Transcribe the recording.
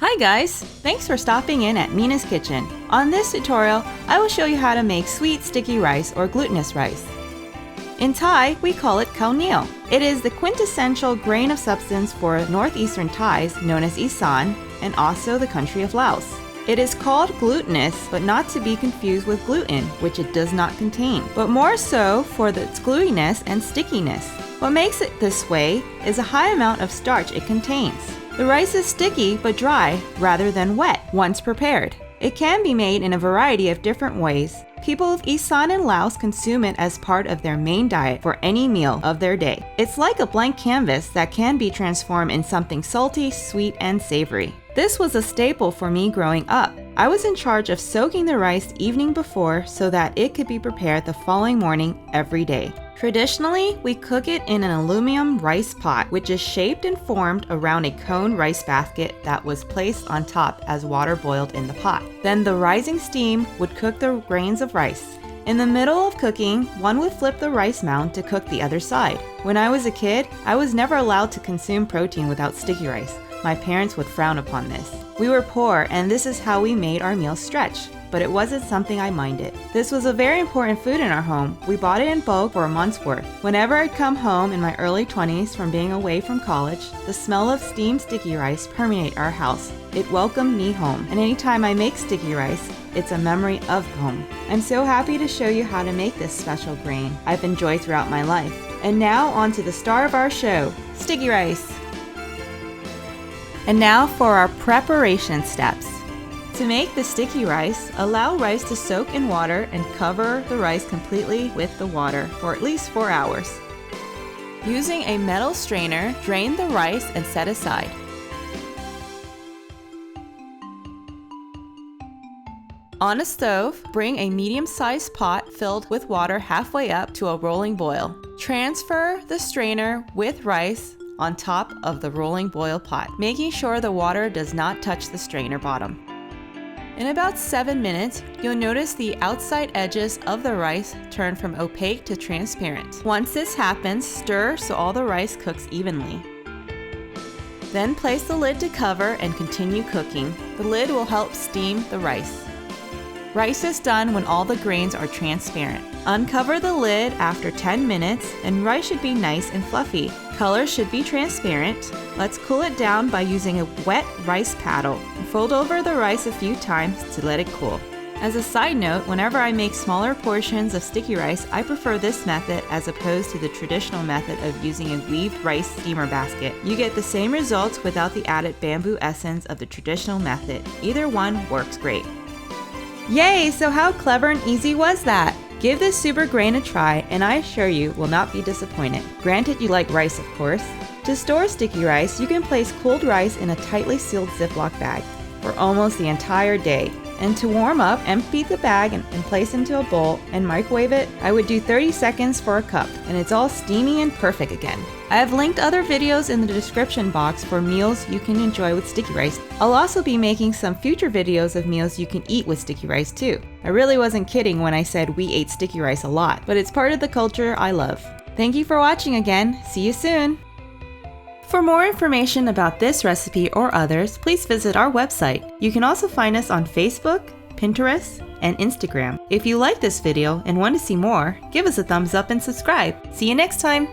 Hi guys! Thanks for stopping in at Mina's Kitchen. On this tutorial, I will show you how to make sweet sticky rice or glutinous rice. In Thai, we call it Khao Niew. It is the quintessential grain of substance for northeastern Thais known as Isaan and also the country of Laos. It is called glutinous, but not to be confused with gluten, which it does not contain, but more so for its gluiness and stickiness. What makes it this way is a high amount of starch it contains. The rice is sticky but dry rather than wet once prepared. It can be made in a variety of different ways. People of Isaan and Laos consume it as part of their main diet for any meal of their day. It's like a blank canvas that can be transformed in something salty, sweet, and savory. This was a staple for me growing up. I was in charge of soaking the rice evening before so that it could be prepared the following morning every day. Traditionally, we cook it in an aluminum rice pot, which is shaped and formed around a cone rice basket that was placed on top as water boiled in the pot. Then the rising steam would cook the grains of rice. In the middle of cooking, one would flip the rice mound to cook the other side. When I was a kid, I was never allowed to consume protein without sticky rice. My parents would frown upon this. We were poor, and this is how we made our meals stretch. But it wasn't something I minded. This was a very important food in our home. We bought it in bulk for a month's worth. Whenever I'd come home in my early 20s from being away from college, the smell of steamed sticky rice permeated our house. It welcomed me home, and anytime I make sticky rice, it's a memory of home. I'm so happy to show you how to make this special grain I've enjoyed throughout my life. And now on to the star of our show, sticky rice. And now for our preparation steps. To make the sticky rice, allow rice to soak in water and cover the rice completely with the water for at least 4 hours. Using a metal strainer, drain the rice and set aside. On a stove, bring a medium-sized pot filled with water halfway up to a rolling boil. Transfer the strainer with rice on top of the rolling boil pot, making sure the water does not touch the strainer bottom. In about 7 minutes, you'll notice the outside edges of the rice turn from opaque to transparent. Once this happens, stir so all the rice cooks evenly. Then place the lid to cover and continue cooking. The lid will help steam the rice. Rice is done when all the grains are transparent. Uncover the lid after 10 minutes and rice should be nice and fluffy. Color should be transparent. Let's cool it down by using a wet rice paddle. Fold over the rice a few times to let it cool. As a side note, whenever I make smaller portions of sticky rice, I prefer this method as opposed to the traditional method of using a weaved rice steamer basket. You get the same results without the added bamboo essence of the traditional method. Either one works great. Yay! So how clever and easy was that? Give this super grain a try and I assure you will not be disappointed. Granted you like rice of course. To store sticky rice, you can place cooled rice in a tightly sealed Ziploc bag for almost the entire day. And to warm up, empty the bag and place into a bowl and microwave it. I would do 30 seconds for a cup and it's all steamy and perfect again. I have linked other videos in the description box for meals you can enjoy with sticky rice. I'll also be making some future videos of meals you can eat with sticky rice too. I really wasn't kidding when I said we ate sticky rice a lot, but it's part of the culture I love. Thank you for watching again. See you soon! For more information about this recipe or others, please visit our website. You can also find us on Facebook, Pinterest, and Instagram. If you like this video and want to see more, give us a thumbs up and subscribe. See you next time!